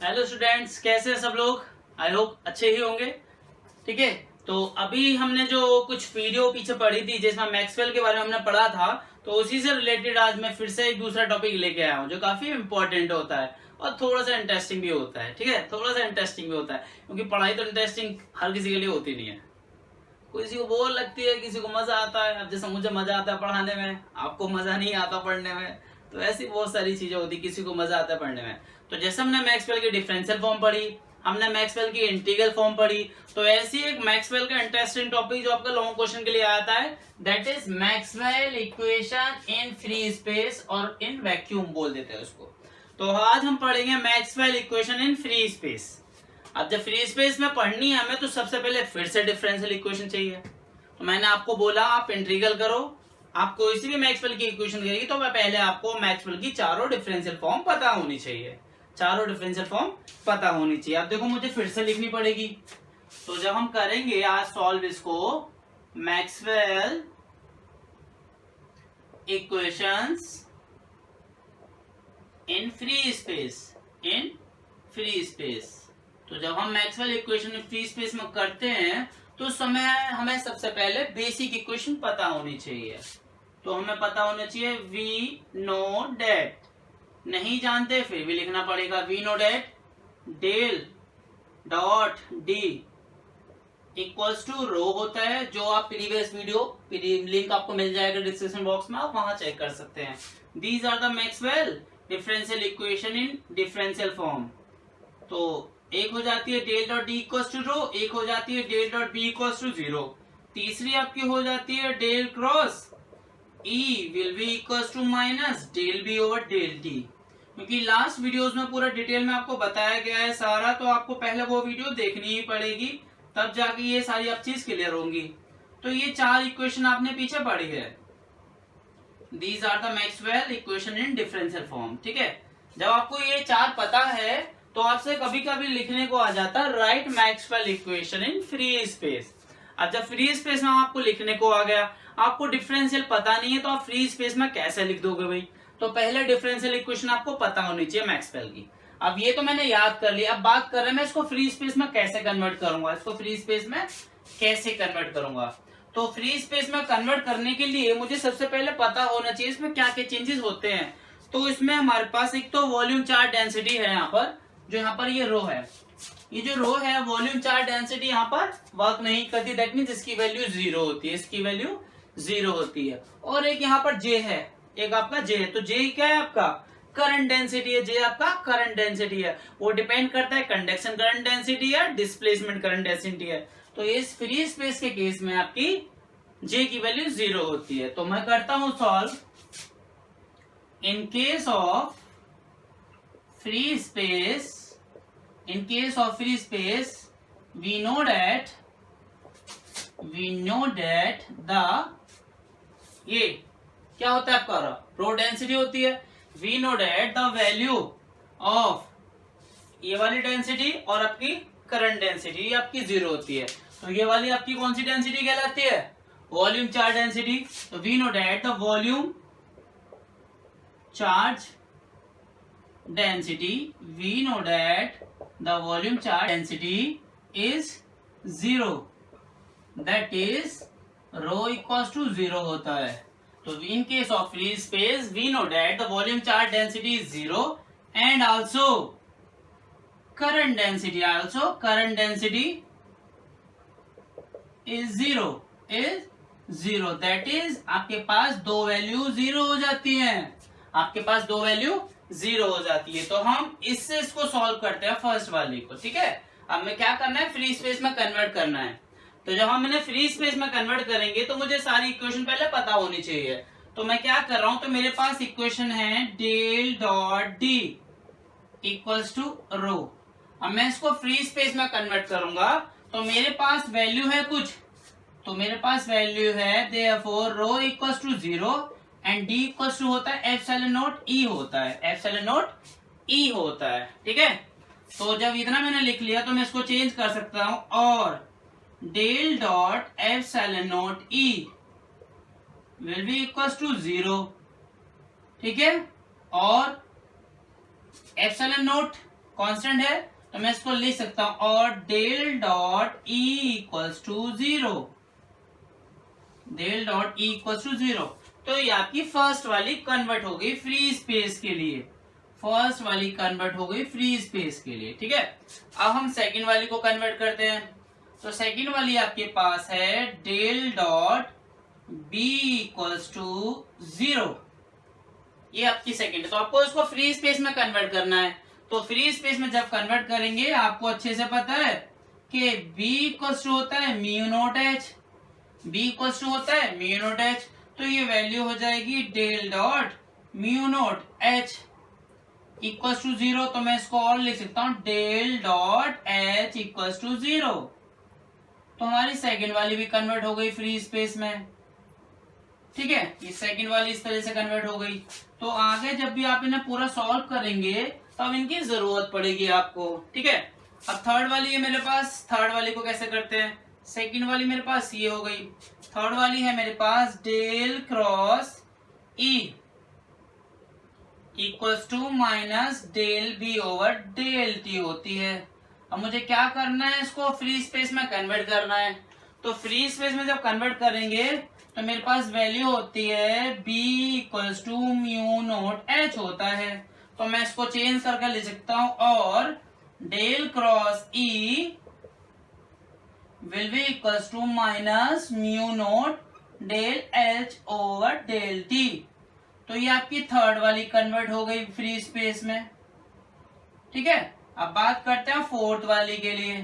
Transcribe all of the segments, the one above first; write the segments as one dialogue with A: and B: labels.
A: Hello students, कैसे हैं सब लोग। आई होप अच्छे ही होंगे। ठीक है, तो अभी हमने जो कुछ वीडियो पीछे पढ़ी थी जिसमें मैक्सवेल के बारे में हमने पढ़ा था, तो उसी से रिलेटेड आज मैं फिर से एक दूसरा टॉपिक लेके आया हूँ जो काफी इंपॉर्टेंट होता है और थोड़ा सा इंटरेस्टिंग भी होता है। ठीक है, थोड़ा सा इंटरेस्टिंग भी होता है क्योंकि पढ़ाई तो इंटरेस्टिंग हर किसी के लिए होती नहीं है। किसी को बोर लगती है, किसी को मजा आता है। अब जैसे मुझे मजा आता है पढ़ाने में, आपको मजा नहीं आता पढ़ने में, तो ऐसी बहुत सारी चीजें होती, किसी को मजा आता है पढ़ने में। तो जैसे हमने मैक्सवेल की डिफरेंशियल फॉर्म पढ़ी, हमने मैक्सवेल की इंटीग्रल फॉर्म पढ़ी, तो ऐसी एक मैक्सवेल का इंटरेस्टिंग टॉपिक जो आपका लॉन्ग क्वेश्चन के लिए आता है, that is Maxwell equation in free space और इन वैक्यूम बोल देते हैं उसको। तो आज हम पढ़ेंगे Maxwell equation in free space. अब जब फ्री स्पेस में पढ़नी है हमें, तो सबसे पहले फिर से डिफरेंशियल इक्वेशन चाहिए। तो मैंने आपको बोला आप इंटीग्रल करो, आप कोई सी भी मैक्सवेल की इक्वेशन करेगी तो पहले आपको मैक्सवेल की चारों डिफरेंशियल फॉर्म पता होनी चाहिए। चारों डिफरेंशियल फॉर्म पता होनी चाहिए। अब देखो मुझे फिर से लिखनी पड़ेगी। तो जब हम करेंगे आज सॉल्व इसको, मैक्सवेल इक्वेशंस इन फ्री स्पेस, इन फ्री स्पेस। तो जब हम मैक्सवेल इक्वेशन फ्री स्पेस में करते हैं तो समय हमें सबसे पहले बेसिक इक्वेशन पता होनी चाहिए। तो हमें पता होना चाहिए वी नो डेट, नहीं जानते फिर भी लिखना पड़ेगा we know that del dot D equals to rho होता है, जो आप प्रीवियस वीडियो लिंक आपको मिल जाएगा डिस्क्रिप्शन बॉक्स में, आप वहां चेक कर सकते हैं। These are the Maxwell differential equation in differential form. तो एक हो जाती है del dot D equals to rho, एक हो जाती है del dot B equals to zero, तीसरी आपकी हो जाती है del cross E will be equals to minus del B over del T. क्योंकि लास्ट वीडियोस में पूरा डिटेल में आपको बताया गया है सारा, तो आपको पहले वो वीडियो देखनी ही पड़ेगी, तब जाके ये सारी आप चीज क्लियर होंगी। तो ये चार इक्वेशन आपने पीछे पढ़ी है। These are the Maxwell equation in differential form. ठीक है, जब आपको ये चार पता है तो आपसे कभी कभी लिखने को आ जाता है right Maxwell equation in free space. अब जब फ्री स्पेस में आपको लिखने को आ गया, आपको डिफरेंशियल पता नहीं है, तो आप फ्री स्पेस में कैसे लिख दोगे भाई। तो पहले डिफरेंशियल इक्वेशन आपको पता होनी चाहिए मैक्सवेल की। अब ये तो मैंने याद कर लिया, अब बात कर रहे हैं मैं इसको फ्री स्पेस में कैसे कन्वर्ट करूंगा, इसको फ्री स्पेस में कैसे कन्वर्ट करूंगा। तो फ्री स्पेस में कन्वर्ट करने के लिए मुझे सबसे पहले पता होना चाहिए इसमें क्या क्या चेंजेस होते हैं। तो इसमें हमारे पास एक तो वॉल्यूम चार्ज डेंसिटी है, यहाँ पर जो यहाँ पर ये रो है, ये जो रो है वॉल्यूम चार्ज डेंसिटी यहाँ पर वर्क नहीं करती, दैट मीन्स इसकी वैल्यू जीरो होती है, इसकी वैल्यू जीरो होती है। और एक यहाँ पर जे है, एक आपका जे है। तो जे क्या है आपका करंट डेंसिटी है, जे आपका करंट डेंसिटी है। वो डिपेंड करता है कंडक्शन करंट डेंसिटी या डिस्प्लेसमेंट करंट डेंसिटी है। तो इस फ्री स्पेस के केस में आपकी जे की वैल्यू जीरो होती है। तो मैं करता हूं solve. In case of free space, in case of free space, we know that the ये क्या होता है आपका रो डेंसिटी होती है। we know that the value of ये वाली डेंसिटी और आपकी करंट डेंसिटी ये आपकी जीरो होती है। तो ये वाली आपकी कौन सी डेंसिटी कहलाती है, वॉल्यूम चार्ज डेंसिटी। तो we know that the volume charge density, we know that the volume charge density is zero, that is rho equals to zero होता है। तो in case of free space we know that the volume charge density is zero and also current density is zero, that is आपके पास दो value zero हो जाती हैं, आपके पास दो वैल्यू जीरो हो जाती है। तो हम इससे इसको सॉल्व करते हैं फर्स्ट वाली को। ठीक है, अब हमें क्या करना है, फ्री स्पेस में कन्वर्ट करना है। तो जब हम इन्हें फ्री स्पेस में कन्वर्ट करेंगे तो मुझे सारी इक्वेशन पहले पता होनी चाहिए। तो मैं क्या कर रहा हूं, तो मेरे पास इक्वेशन है del dot D equals to rho. अब मैं इसको फ्री स्पेस में कन्वर्ट करूंगा तो मेरे पास वैल्यू है कुछ, तो मेरे पास वैल्यू है therefore rho equals to zero and D equals to होता है एप्सिलॉन नॉट ई होता है, एप्सिलॉन नॉट ई होता है। ठीक है, तो जब इतना मैंने लिख लिया तो मैं इसको चेंज कर सकता हूं, और del dot epsilon nought E will be equals to zero. ठीक है, और एप्सिलॉन नॉट कांस्टेंट है तो मैं इसको लिख सकता हूं और del dot E equals to 0, del dot E equals to 0। तो ये आपकी फर्स्ट वाली कन्वर्ट हो गई फ्री स्पेस के लिए, फर्स्ट वाली कन्वर्ट हो गई फ्री स्पेस के लिए, ठीक है। अब हम सेकंड वाली को कन्वर्ट करते हैं। तो सेकंड वाली आपके पास है del dot B equals to 0, ये आपकी सेकंड है। तो आपको इसको फ्री स्पेस में कन्वर्ट करना है। तो फ्री स्पेस में जब कन्वर्ट करेंगे आपको अच्छे से पता है कि b इक्वल्स टू होता है mu not h, b equals to होता है म्यू नॉट h। तो ये वैल्यू हो जाएगी del dot mu not h equals to 0। तो मैं इसको और लिख सकता हूं del dot h equals to 0। तो हमारी सेकंड वाली भी कन्वर्ट हो गई फ्री स्पेस में, ठीक है। ये सेकंड वाली इस तरह से कन्वर्ट हो गई। तो आगे जब भी आप इन्हें पूरा सॉल्व करेंगे तो अब इनकी जरूरत पड़ेगी आपको, ठीक है। अब थर्ड वाली है मेरे पास, थर्ड वाली को कैसे करते हैं, सेकंड वाली मेरे पास ये हो गई, थर्ड वाली है मेरे पास del cross E equals to minus del B over del T होती है। अब मुझे क्या करना है, इसको फ्री स्पेस में कन्वर्ट करना है। तो फ्री स्पेस में जब कन्वर्ट करेंगे तो मेरे पास वैल्यू होती है b equals to mu not h होता है। तो मैं इसको चेंज करके लिख सकता हूं और del cross e will be equals to minus mu nought del h over del t। तो ये आपकी थर्ड वाली कन्वर्ट हो गई फ्री स्पेस में, ठीक है। अब बात करते हैं फोर्थ वाली के लिए।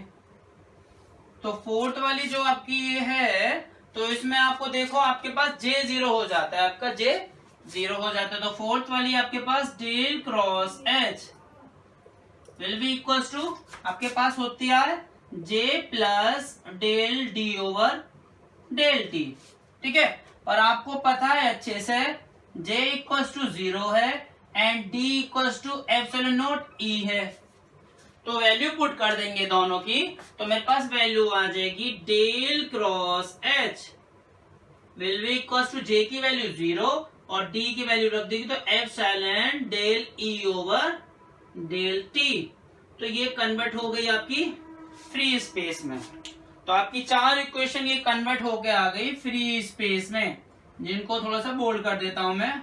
A: तो फोर्थ वाली जो आपकी ये है, तो इसमें आपको देखो आपके पास J0 हो जाता है, आपका J0 हो जाता है। तो फोर्थ वाली आपके पास del cross H will be equals to आपके पास होती है J plus del D over del T, ठीक है। और आपको पता है अच्छे से J इक्वल्स टू 0 है and D equals to epsilon nought E है। तो वैल्यू पुट कर देंगे दोनों की, तो मेरे पास वैल्यू आ जाएगी del cross H will be equals to J की वैल्यू 0 और D की वैल्यू रख देगी तो epsilon del E over del T। तो ये कन्वर्ट हो गई आपकी फ्री स्पेस में। तो आपकी चार इक्वेशन ये कन्वर्ट होके आ गई फ्री स्पेस में, जिनको थोड़ा सा बोल्ड कर देता हूं मैं,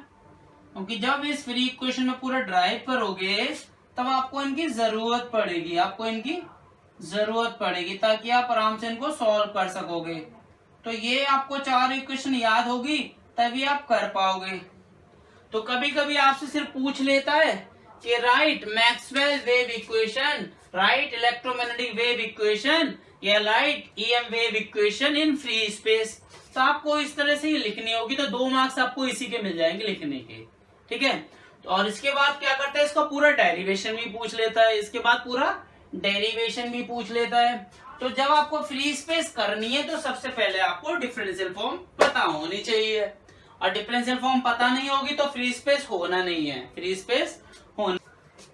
A: क्योंकि जब इस फ्री इक्वेशन में पूरा ड्राइव करोगे तब आपको इनकी जरूरत पड़ेगी, आपको इनकी जरूरत पड़ेगी ताकि आप आराम से इनको सॉल्व कर सकोगे। तो ये आपको चार इक्वेशन याद होगी तभी आप कर पाओगे। तो कभी कभी आपसे सिर्फ पूछ लेता है कि write Maxwell wave equation, write electromagnetic wave equation या write EM wave equation in free space. तो आपको इस तरह से ही लिखनी होगी, तो 2 मार्क्स आपको इसी के मिल जाएंगे लिखने के, ठीक है। और इसके बाद क्या करता है, इसका पूरा डेरिवेशन भी पूछ लेता है, इसके बाद पूरा डेरिवेशन भी पूछ लेता है। तो जब आपको फ्री स्पेस करनी है तो सबसे पहले आपको डिफरेंशियल फॉर्म पता होनी चाहिए, और डिफरेंशियल फॉर्म पता नहीं होगी तो फ्री स्पेस होना नहीं है, फ्री स्पेस होना।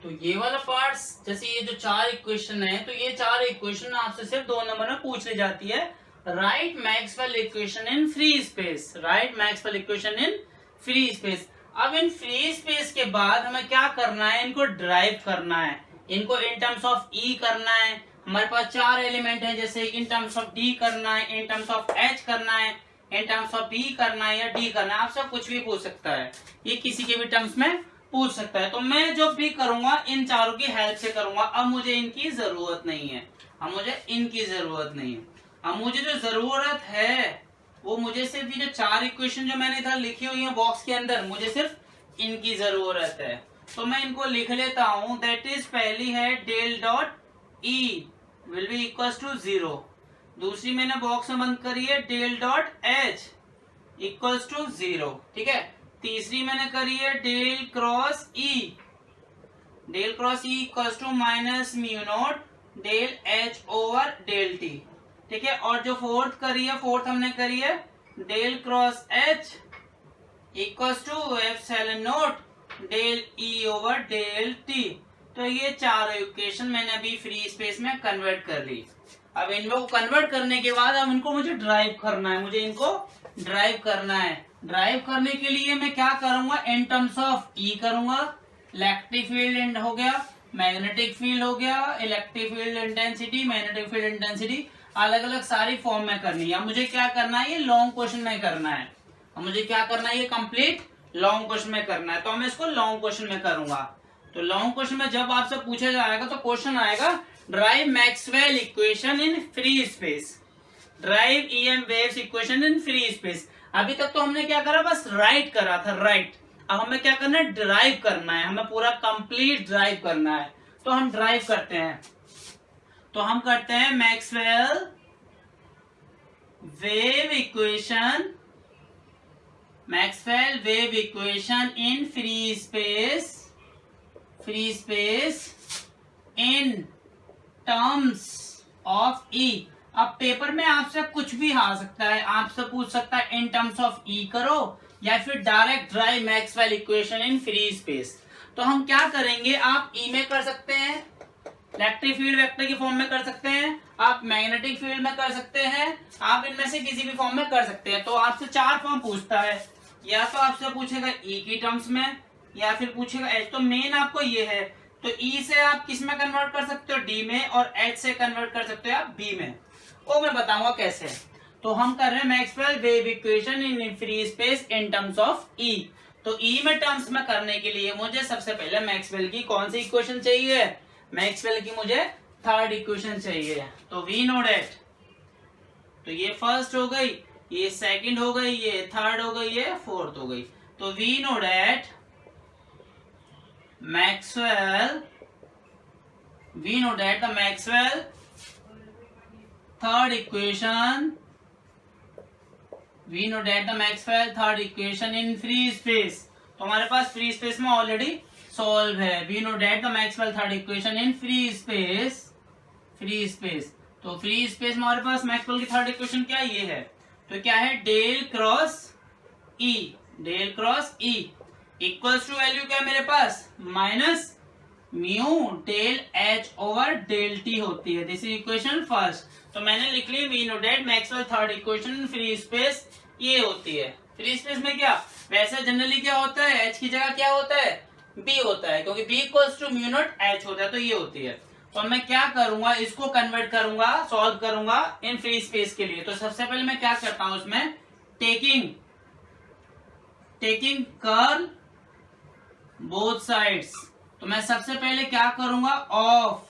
A: तो ये वाला पार्ट्स, जैसे ये जो 4 इक्वेशन है, तो ये 4 इक्वेशन आपसे सिर्फ 2 नंबर में पूछ ली जाती है। Right Maxwell equation in free space, right Maxwell equation in free space. अब इन फ्री स्पेस के बाद हमें क्या करना है, इनको ड्राइव करना है, इनको इन टर्म्स ऑफ E करना है। हमारे पास 4 एलिमेंट है, जैसे इन टर्म्स ऑफ D करना है, इन टर्म्स ऑफ H करना है, इन टर्म्स ऑफ B करना है या D करना है। आपसे कुछ भी पूछ सकता है, ये किसी के भी टर्म्स में पूछ सकता है। तो मैं जो भी करूंगा इन चारों की हेल्प से करूंगा। अब मुझे इनकी जरूरत नहीं है, अब मुझे इनकी जरूरत नहीं है। अब मुझे जो जरूरत है वो मुझे सिर्फ ये जो 4 इक्वेशन जो मैंने इधर लिखी हुई है बॉक्स के अंदर, मुझे सिर्फ इनकी जरूरत है। तो मैं इनको लिख लेता हूं। दैट इज पहली है del dot E will be equals to 0। दूसरी मैंने बॉक्स में बंद करी है del dot H equals to 0, ठीक है। तीसरी मैंने करी है del cross E, del cross E equals to minus mu nought del H over del t, ठीक है। और जो फोर्थ करी है, फोर्थ हमने करी है del cross H equals to epsilon not del E over del t. तो ये 4 इक्वेशन मैंने अभी फ्री स्पेस में कन्वर्ट कर ली। अब इनको कन्वर्ट करने के बाद अब इनको मुझे ड्राइव करना है, मुझे इनको ड्राइव करना है। ड्राइव करने के लिए मैं क्या करूंगा, इन टर्म्स ऑफ ई करूंगा, इलेक्ट्रिक फील्ड हो गया, मैग्नेटिक फील्ड हो गया, electric field intensity, magnetic field intensity, अलग अलग सारी फॉर्म में करनी है। मुझे क्या करना है, ये लॉन्ग क्वेश्चन में करना है। मुझे क्या करना है, ये कंप्लीट लॉन्ग क्वेश्चन में करना है, तो मैं इसको लॉन्ग क्वेश्चन में करूंगा। तो लॉन्ग क्वेश्चन में जब आपसे पूछा जाएगा तो क्वेश्चन आएगा drive Maxwell equation in free space, drive EM waves equation in free space. अभी तक तो हमने क्या करा, बस राइट करा था, राइट। अब हमें क्या करना है, ड्राइव करना है, हमें पूरा कंप्लीट ड्राइव करना है। तो हम ड्राइव करते हैं, तो हम करते हैं Maxwell wave equation, Maxwell wave equation in free space in terms of E. अब पेपर में आपसे कुछ भी आ सकता है, आपसे पूछ सकता है इन टर्म्स ऑफ ई करो या फिर direct drive Maxwell equation in free space. तो हम क्या करेंगे, आप ई में कर सकते हैं, इलेक्ट्रिक फील्ड वेक्टर की फॉर्म में कर सकते हैं, आप मैग्नेटिक फील्ड में कर सकते हैं, आप इनमें से किसी भी फॉर्म में कर सकते हैं। तो आपसे 4 फॉर्म पूछता है, या तो आपसे पूछेगा ई की टर्म्स में, या फिर पूछेगा एच। तो मेन आपको ये है, तो ई से आप किस में कन्वर्ट कर सकते हो, डी में, और एच से कन्वर्ट कर सकते हो आप बी में। वो मैं बताऊंगा कैसे। तो हम कर रहे हैं Maxwell wave equation in free space in terms of E. तो ई में टर्म्स में करने के लिए मुझे सबसे पहले मैक्सवेल की कौन सी इक्वेशन चाहिए, मैक्सवेल की मुझे थर्ड इक्वेशन चाहिए। तो वी नो डेट, तो ये फर्स्ट हो गई, ये सेकंड हो गई, ये थर्ड हो गई, ये फोर्थ हो गई। तो we know that Maxwell, we know that the Maxwell third equation, we know that the Maxwell third equation in free space. तो हमारे पास फ्री स्पेस में ऑलरेडी सॉल्व है। We know that the Maxwell third equation in free space, free space. तो free space में हमारे पास Maxwell की थर्ड इक्वेशन क्या ये है, तो क्या है, del cross E, del cross E equals to value क्या है मेरे पास, minus mu del H over del T होती है। This is equation first. तो मैंने लिख ली we know that Maxwell third equation in free space ये होती है। फ्री स्पेस में क्या, वैसे जनरली क्या होता है, एच की जगह क्या होता है, बी होता है, क्योंकि B equals to mu nought H होता है, तो ये होती है। तो मैं क्या करूंगा, इसको कन्वर्ट करूंगा, सॉल्व करूंगा इन फ्री स्पेस के लिए। तो सबसे पहले मैं क्या करता हूं, उसमें टेकिंग कर्ल बोथ साइड्स। तो मैं सबसे पहले क्या करूंगा, ऑफ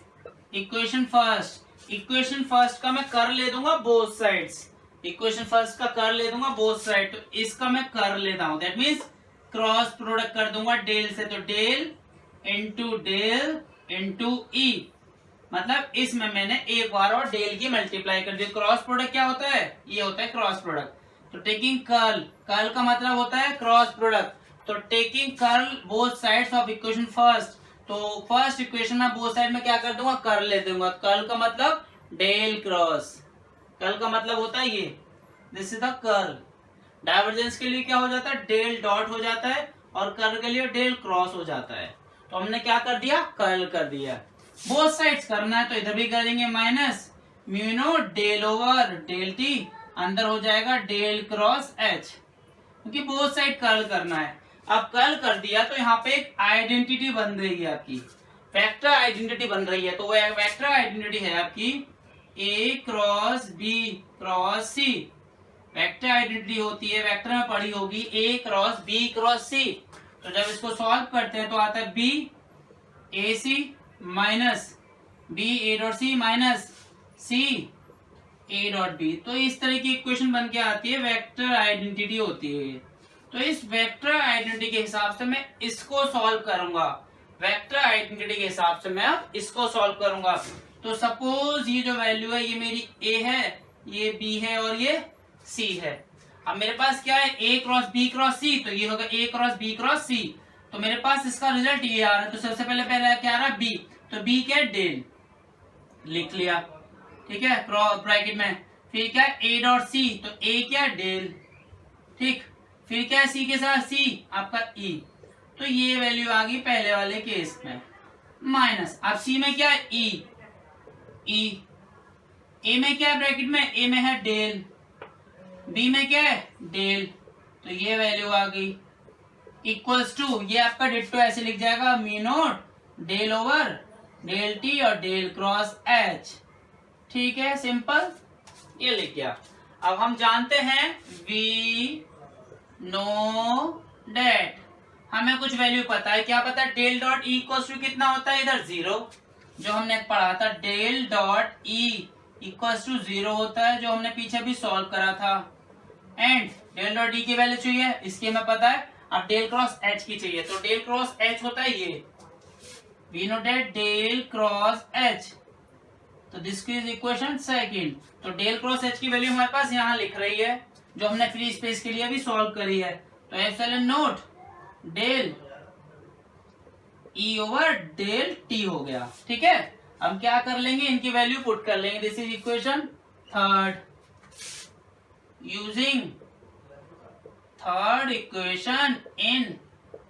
A: इक्वेशन फर्स्ट का मैं कर ले दूंगा बोथ साइड्स, इक्वेशन फर्स्ट का कर ले दूंगा बोथ साइड। तो इसका मैं कर लेता हूं, दैट मीन्स क्रॉस प्रोडक्ट कर दूंगा डेल से। तो डेल इंटू ई, मतलब इसमें मैंने एक बार और डेल की मल्टीप्लाई कर दी। क्रॉस प्रोडक्ट क्या होता है, ये होता है क्रॉस प्रोडक्ट। तो टेकिंग कर्ल का मतलब होता है क्रॉस प्रोडक्ट। तो taking curl both sides of equation first, तो फर्स्ट इक्वेशन में बोथ साइड में क्या कर दूंगा, कर ले दूंगा। कर्ल का मतलब डेल क्रॉस, कर्ल का मतलब होता है ये, this is the curl. Divergence के लिए क्या हो जाता है, डेल डॉट हो जाता है, और कर्ल के लिए डेल क्रॉस हो जाता है। तो हमने क्या कर दिया, कर्ल कर दिया। बोथ साइड्स करना है तो इधर भी करेंगे, minus mu nought del over del t, अंदर हो जाएगा डेल क्रॉस एच, क्योंकि बोथ साइड कर्ल करना है। अब कर्ल कर दिया तो यहाँ पे एक आइडेंटिटी बन रही है आपकी, वेक्टर आइडेंटिटी बन रही है। तो वो वेक्टर आइडेंटिटी है आपकी A cross B cross C, vector identity होती है, वेक्टर में पढ़ी होगी, A cross B cross C. तो जब इसको सॉल्व करते हैं तो आता है B A C minus B A dot C minus C A dot B. तो इस तरह की इक्वेशन बन के आती है, वेक्टर आइडेंटिटी होती है। तो इस वेक्टर आइडेंटिटी के हिसाब से मैं इसको सॉल्व करूंगा, वेक्टर आइडेंटिटी के हिसाब से मैं अब इसको सॉल्व करूंगा। तो सपोज ये जो वैल्यू है ये मेरी ए है, ये बी है और ये सी है। अब मेरे पास क्या है, ए क्रॉस बी क्रॉस सी, तो ये होगा ए क्रॉस बी क्रॉस सी। तो मेरे पास इसका रिजल्ट ये आ रहा है। तो सबसे पहले क्या आ रहा है, बी। तो बी क्या है, डेल, लिख लिया, ठीक है, ब्रैकेट में। फिर क्या है, ए डॉट सी, तो ए क्या डेल, ठीक। फिर क्या है, सी के साथ सी आपका ई। तो ये वैल्यू आ गई पहले वाले केस में, माइनस। अब सी में क्या है, ई, ए में क्या है ब्रैकेट में, ए में है डेल, बी में क्या है डेल, तो ये वैल्यू आ गई इक्वल्स टू, ये आपका डिट्टो ऐसे लिख जाएगा, mu nought del over del t और डेल क्रॉस एच। ठीक है, सिंपल, ये लिख गया। अब हम जानते हैं वी नो डेट, हमें कुछ वैल्यू पता है। क्या पता है? Del dot E equal to कितना होता है? इधर 0, जो हमने पढ़ा था। Del dot E equal to 0 होता है, जो हमने पीछे भी सॉल्व करा था। एंड डेल डॉट ई की वैल्यू चाहिए, इसकी हमें पता है। अब डेल क्रॉस एच की चाहिए, तो डेल क्रॉस एच होता है ये, we know that del cross H. तो दिस इज इक्वेशन सेकंड। तो डेल क्रॉस एच की वैल्यू हमारे पास यहाँ लिख रही है, जो हमने फ्री स्पेस के लिए भी सॉल्व करी है। तो epsilon note del E over del t हो गया। ठीक है, हम क्या कर लेंगे, इनकी वैल्यू पुट कर लेंगे। This is equation third. Using third equation in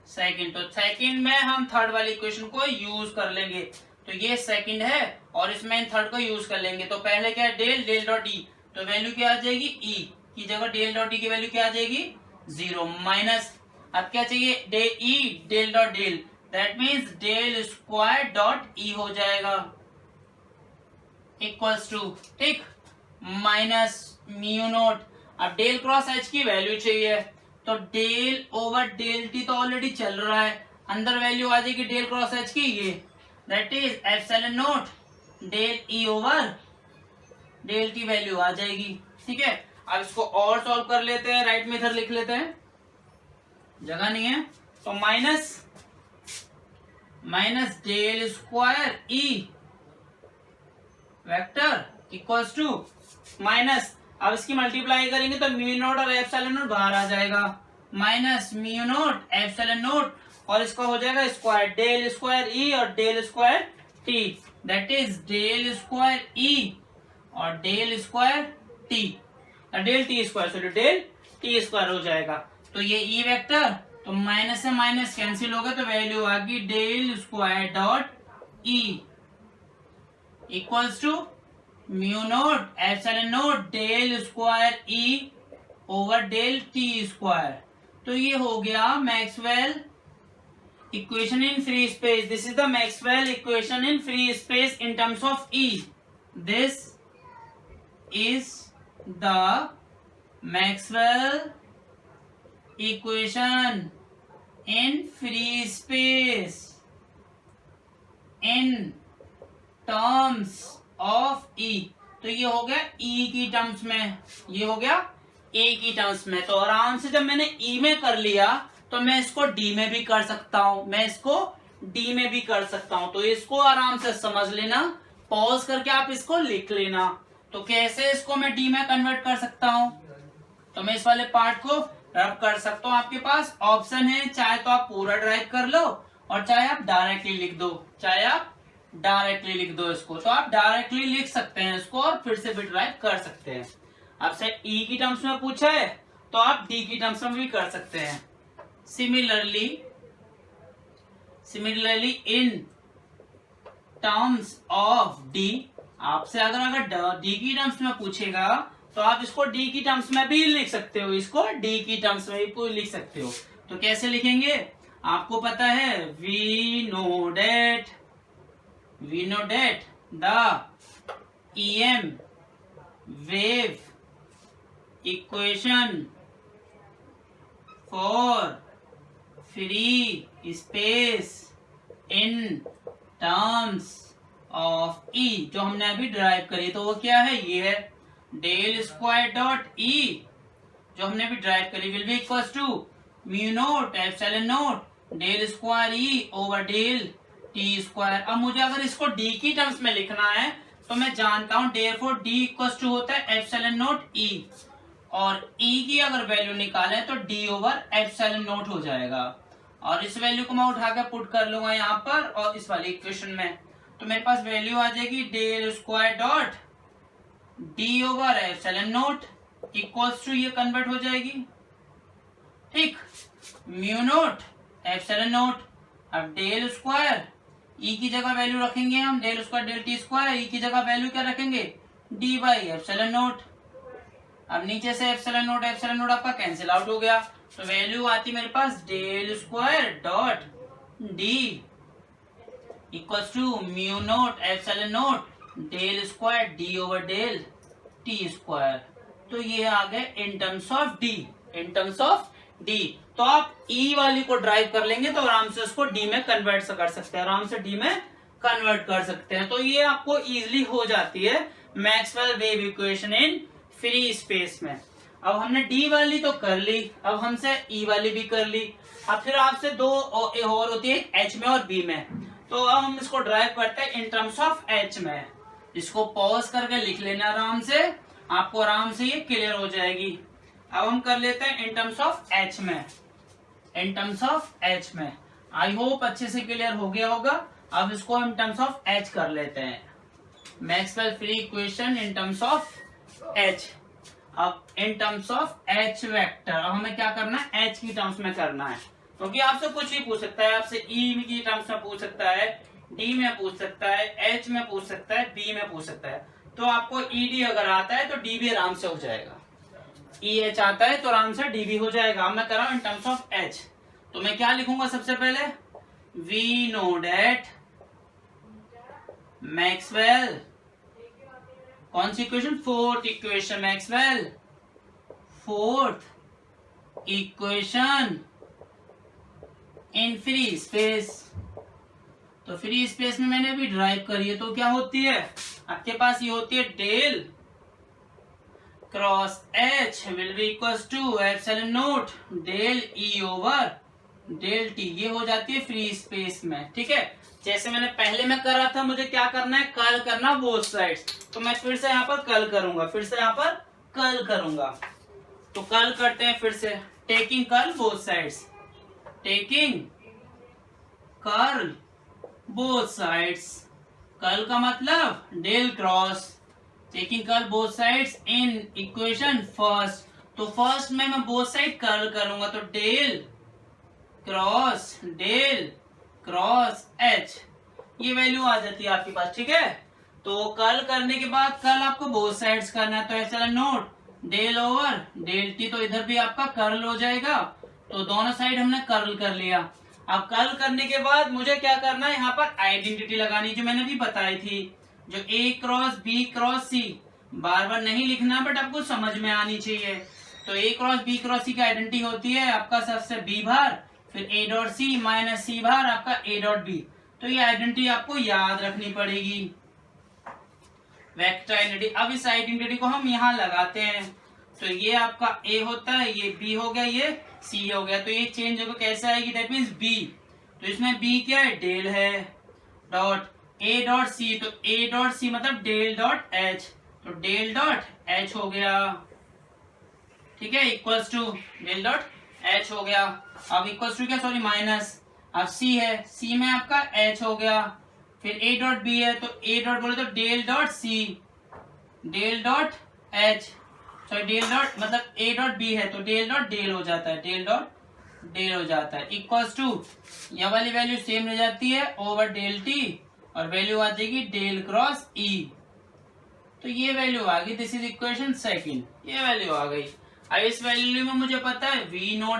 A: second, तो सेकंड में हम थर्ड वाली इक्वेशन को यूज कर लेंगे। तो ये सेकंड है और इसमें थर्ड को यूज कर लेंगे। तो पहले क्या है? डेल, डेल डॉट ई, तो वैल्यू क्या आ जाएगी? ई की जगह डेल डॉट ई की वैल्यू क्या आ जाएगी? 0 माइनस, अब क्या चाहिए? डे E del dot del, that means del square dot E हो जाएगा इक्वल्स टू, ठीक, माइनस म्यू नोट। अब डेल क्रॉस एच की वैल्यू चाहिए, तो डेल ओवर डेल टी तो ऑलरेडी चल रहा है, अंदर वैल्यू आ जाएगी डेल क्रॉस एच की ये, that is epsilon note del E over del T value आ जाएगी। ठीक है, अब इसको और सॉल्व कर लेते हैं, राइट में इधर लिख लेते हैं, जगह नहीं है। तो minus minus del square E vector equals to minus, अब इसकी मल्टीप्लाई करेंगे तो म्यू नोट और एप्सिलॉन नोट बाहर आ जाएगा, minus mu note epsilon naught, और इसका हो जाएगा स्क्वायर, डेल स्क्वायर ई और del square T, that is del square E और del square T, del T square, sorry del T square हो जाएगा। तो ये ई वेक्टर, तो माइनस से माइनस कैंसिल हो गया, तो वैल्यू आ गई del square dot E equals to mu note epsilon note del square E over del T square. तो ये हो गया Maxwell equation in free space. This is the Maxwell equation in free space in terms of E. This is the Maxwell equation in free space in terms of E. तो ये हो गया ई की terms में, ये हो गया ए की टर्म्स में। तो आराम से जब मैंने ई में कर लिया, तो मैं इसको डी में भी कर सकता हूं, मैं इसको डी में भी कर सकता हूं। तो इसको आराम से समझ लेना, पॉज करके आप इसको लिख लेना। तो कैसे इसको मैं डी में कन्वर्ट कर सकता हूं, तो मैं इस वाले पार्ट को रब कर सकता हूं। आपके पास ऑप्शन है, चाहे तो आप पूरा ड्राइव कर लो और चाहे आप डायरेक्टली लिख दो, चाहे आप डायरेक्टली लिख दो इसको। तो आप डायरेक्टली लिख सकते हैं इसको और फिर से भी ड्राइव कर सकते हैं। आपसे ई की टर्म्स में पूछा है तो आप डी की टर्म्स में भी कर सकते हैं। Similarly in terms of D, आपसे अगर डी की टर्म्स में पूछेगा तो आप इसको डी की टर्म्स में भी लिख सकते हो, इसको डी की टर्म्स में भी लिख सकते हो। तो कैसे लिखेंगे, आपको पता है, we know that the EM wave equation for free space in terms of E, जो हमने अभी ड्राइव करी, तो वो क्या है, ये है डेल स्क्वायर डॉट E, जो हमने अभी ड्राइव करी, will be equal to mu note epsilon note del square E over del T square. अब मुझे अगर इसको डी की टर्म्स में लिखना है तो मैं जानता हूं देयरफॉर डी इक्वल टू होता है एप्सिलॉन नोट ई, और ई की अगर वैल्यू निकाले तो डी ओवर एप्सिलॉन नोट हो जाएगा। और इस वैल्यू को मैं उठा के पुट कर लूंगा यहाँ पर और इस वाली इक्वेशन में, तो मेरे पास वैल्यू आ जाएगी del square dot D over epsilon naught equals to, ये कन्वर्ट हो जाएगी, ठीक, म्यू नोट एप्सिलॉन नोट। अब डेल स्क्वायर ई की जगह वैल्यू रखेंगे हम, del square del T square, E की जगह वैल्यू क्या रखेंगे, डी बाई एप्सिलॉन नोट। अब नीचे से एप्सिलॉन नोट आपका कैंसिल आउट हो गया, तो वैल्यू आती मेरे पास del square dot D equals to mu note epsilon note del square D over del T square. तो ये आ गए in terms of D, in terms of D. तो आप ई वाली को ड्राइव कर लेंगे तो आराम से उसको डी में कन्वर्ट कर सकते हैं, आराम से डी में कन्वर्ट कर सकते हैं। तो ये आपको इजीली हो जाती है Maxwell wave equation in free space में। अब हमने डी वाली तो कर ली, अब हमसे ई वाली भी कर ली। अब फिर आपसे दो और होती है, एच में और बी में। तो अब हम इसको ड्राइव करते हैं इन टर्म्स ऑफ एच में। इसको पॉज करके लिख लेना आराम से, आपको आराम से ये क्लियर हो जाएगी। अब हम कर लेते हैं इन टर्म्स ऑफ एच में, इन टर्म्स ऑफ एच में। आई होप अच्छे से क्लियर हो गया होगा। अब इसको इन टर्म्स ऑफ एच कर लेते हैं, Maxwell free equation in terms of H. अब in terms of H vector, अब हमें क्या करना है, एच की टर्म्स में करना है, क्योंकि आपसे कुछ भी पूछ सकता है। आपसे ई की टर्म्स में पूछ सकता है, डी में पूछ सकता है, एच में पूछ सकता है, बी में पूछ सकता है। तो आपको ई डी अगर आता है तो डी भी आराम से हो जाएगा, ई एच आता है तो आराम से डी भी हो जाएगा। अब मैं कर रहा हूं इन टर्म्स ऑफ एच, तो मैं क्या लिखूंगा सबसे पहले, वी नो डेट मैक्सवेल, कौन सी equation, fourth equation, Maxwell fourth equation in free space. तो फ्री स्पेस में मैंने अभी ड्राइव करी है, तो क्या होती है आपके पास, ये होती है del cross H will be equals to epsilon note del E over del t. ये हो जाती है फ्री स्पेस में, ठीक है। जैसे मैंने पहले में करा था, मुझे क्या करना है, कर्ल करना बोथ साइड्स। तो मैं फिर से यहाँ पर कर्ल करूंगा, फिर से यहाँ पर कर्ल करूंगा। तो कर्ल करते हैं फिर से, taking curl both sides, taking curl both sides. Curl का मतलब del cross, taking curl both sides in equation first. तो फर्स्ट में मैं बोथ साइड कर्ल करूंगा, तो डेल क्रॉस एच, ये वैल्यू आ जाती है आपके पास, ठीक है। तो कर्ल करने के बाद कर्ल आपको बोथ साइड्स करना है, तो epsilon note del over del t, तो इधर भी आपका कर्ल हो जाएगा। तो दोनों साइड हमने कर्ल कर लिया। अब कर्ल करने के बाद मुझे क्या करना है, यहाँ पर आइडेंटिटी लगानी, जो मैंने भी बताई थी, जो ए क्रॉस बी क्रॉस सी, बार बार नहीं लिखना बट आपको समझ में आनी चाहिए। तो ए क्रॉस बी क्रॉस सी की आइडेंटिटी होती है आपका सबसे बी बार, फिर ए डॉट सी माइनस सी बार आपका ए डॉट बी। तो ये आइडेंटिटी आपको याद रखनी पड़ेगी, वेक्टर आइडेंटिटी। अब इस आइडेंटिटी को हम यहाँ लगाते हैं, तो ये आपका ए होता है, ये बी हो गया, ये सी हो गया। तो ये चेंज होकर कैसे आएगी, दैट मीन्स बी। तो इसमें बी क्या है, डेल है, डॉट ए डॉट सी, तो ए डॉट सी मतलब डेल डॉट एच, तो डेल डॉट एच हो गया, ठीक है, equals to del dot H हो गया। अब इक्वल्स टू क्या, सॉरी माइनस, अब सी है, सी में आपका एच हो गया, फिर ए डॉट बी है, तो ए डॉट बोले तो del dot C, del dot H, sorry del dot मतलब ए डॉट बी है, तो डेल डॉट डेल हो जाता है, डेल डॉट डेल हो जाता है, इक्वल्स टू यह वाली वैल्यू सेम रह जाती है ओवर डेल टी, और वैल्यू आ जाएगी डेल क्रॉस ई। तो ये वैल्यू आ गई, दिस इज इक्वेशन सेकंड, ये वैल्यू आ गई। अब इस वैल्यू में मुझे पता है वी नो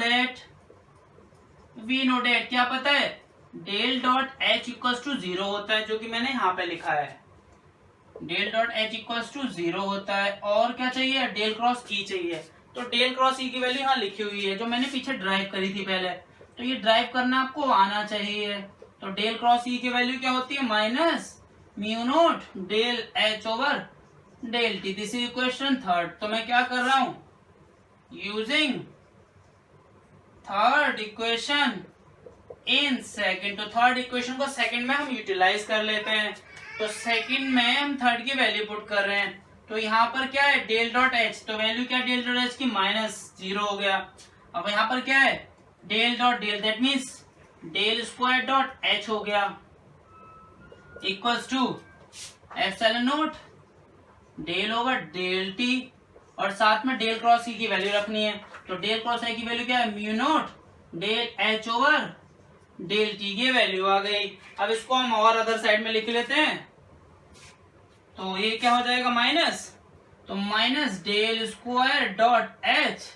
A: डेट क्या पता है, del dot H equals to 0 होता है, जो कि मैंने यहाँ पे लिखा है, del dot H equals to 0 होता है। और क्या चाहिए, डेल क्रॉस ई चाहिए। तो डेल क्रॉस ई की वैल्यू यहाँ लिखी हुई है, जो मैंने पीछे ड्राइव करी थी पहले, तो ये ड्राइव करना आपको आना चाहिए। तो डेल क्रॉस ई की वैल्यू क्या होती है, minus mu nought del H over del t. This is equation third. तो मैं क्या कर रहा हूं, using third equation in second. तो थर्ड इक्वेशन को सेकंड में हम यूटिलाइज कर लेते हैं। तो सेकंड में हम थर्ड की वैल्यू पुट कर रहे हैं, तो यहाँ पर क्या है, डेल डॉट एच, तो वैल्यू क्या डेल डॉट एच की -0 हो गया। अब यहाँ पर क्या है, del dot del, that means del square dot H हो गया, equals to epsilon note del over del t, और साथ में डेल क्रॉस ई की वैल्यू रखनी है। तो डेल क्रॉस ई की वैल्यू क्या है, mu nought del H over del t, ये वैल्यू आ गई। अब इसको हम और अदर साइड में लिख लेते हैं, तो ये क्या हो जाएगा, माइनस, तो minus del square dot H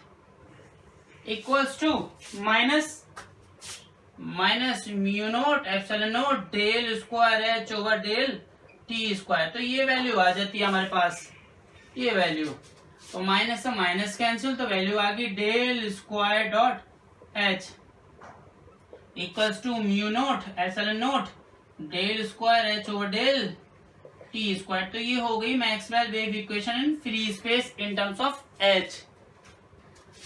A: equals to minus minus mu naught epsilon not del square H over del T square. तो ये वैल्यू आ जाती है हमारे पास, ये वैल्यू। तो माइनस से माइनस कैंसिल, तो वैल्यू आ गई del square dot H equals to mu naught epsilon not del square H over del T square. तो ये हो गई Maxwell wave equation in free space in terms of H.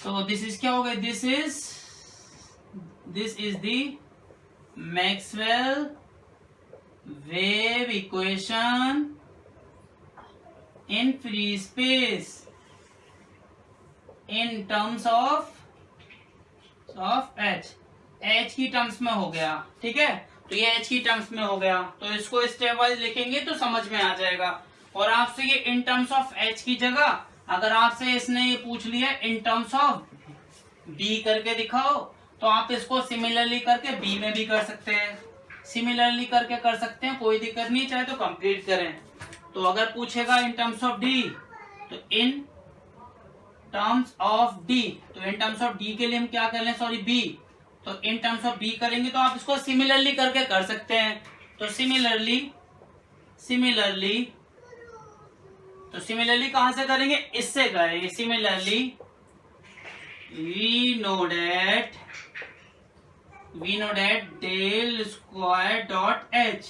A: तो this is क्या हो गया, this is the Maxwell wave equation in free space in terms of H. H की terms में हो गया, ठीक है। तो ये एच की टर्म्स में हो गया, तो इसको स्टेप वाइज लिखेंगे तो समझ में आ जाएगा। और आपसे ये इन टर्म्स ऑफ एच की जगह अगर आपसे इसने ये पूछ लिया इन टर्म्स ऑफ बी करके दिखाओ, तो आप इसको सिमिलरली करके बी में भी कर सकते हैं, सिमिलरली करके कर सकते हैं, कोई दिक्कत नहीं, चाहे तो कंप्लीट करें। तो अगर पूछेगा इन टर्म्स ऑफ डी, तो इन टर्म्स ऑफ डी, तो इन टर्म्स ऑफ डी के लिए हम क्या कर लें, सॉरी बी, तो इन टर्म्स ऑफ बी करेंगे तो आप इसको सिमिलरली करके कर सकते हैं। तो सिमिलरली कहां से करेंगे, इससे करेंगे। Similarly we know that del square dot H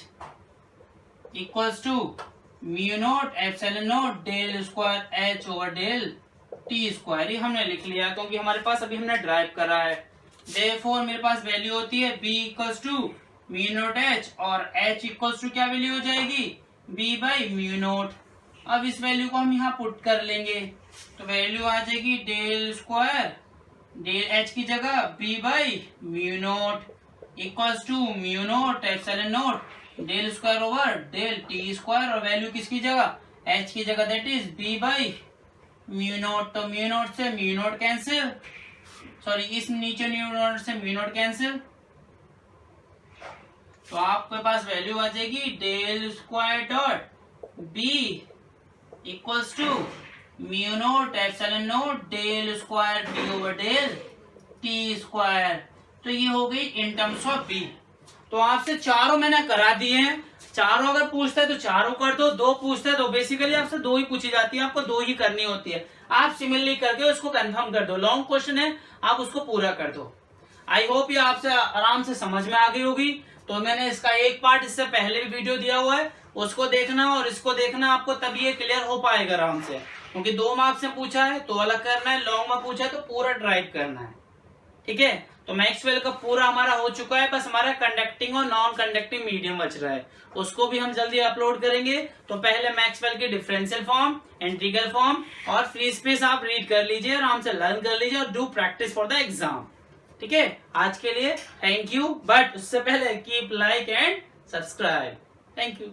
A: equals to mu naught epsilon not del square H over del T square. ये हमने लिख लिया क्योंकि हमारे पास अभी हमने ड्राइव करा है। देयरफॉर मेरे पास वैल्यू होती है b equals to mu not h, और h इक्वल्स टू क्या वैल्यू हो जाएगी, b बाई म्यू नॉट। अब इस वैल्यू को हम यहाँ पुट कर लेंगे, तो वैल्यू आ जाएगी डेल स्क्वायर डेल h की जगह b by mu naught equals to mu naught epsilon not del square over del T square, और वैल्यू किसकी जगह, h की जगह, that is b by mu naught. तो म्यू नॉट से म्यू नॉट कैंसिल, सॉरी इस नीचे म्यू नॉट से म्यू नॉट कैंसिल, तो आपके पास वैल्यू आ जाएगी del square dot B equals to mu naught epsilon not del square B over del T square. तो ये हो गई इन टर्म्स ऑफ बी। तो आपसे चारों मैंने करा दिए हैं, चारों अगर पूछता है तो चारों कर दो, दो पूछता है तो बेसिकली आपसे दो ही पूछी जाती है, आपको दो ही करनी होती है। आप सिमिलरली करके उसको कंफर्म कर दो, लॉन्ग क्वेश्चन है आप उसको पूरा कर दो। आई होप ये आपसे आराम से समझ में आ गई होगी। तो मैंने इसका एक पार्ट इससे पहले भी वीडियो दिया हुआ है, उसको देखना और इसको देखना, आपको तभी ये क्लियर हो पाएगा आराम से। क्योंकि 2 मार्क्स से पूछा है तो अलग करना है, लॉन्ग में पूछा है तो पूरा ड्राइव करना है, ठीक है। तो मैक्सवेल का पूरा हमारा हो चुका है, बस हमारा कंडक्टिंग और नॉन कंडक्टिंग मीडियम बच रहा है, उसको भी हम जल्दी अपलोड करेंगे। तो पहले मैक्सवेल के डिफरेंशियल फॉर्म, इंटीग्रल फॉर्म और फ्री स्पेस आप रीड कर लीजिए, आराम से लर्न कर लीजिए और do practice for the exam, ठीक है। आज के लिए थैंक यू, बट उससे पहले keep like and subscribe. Thank you.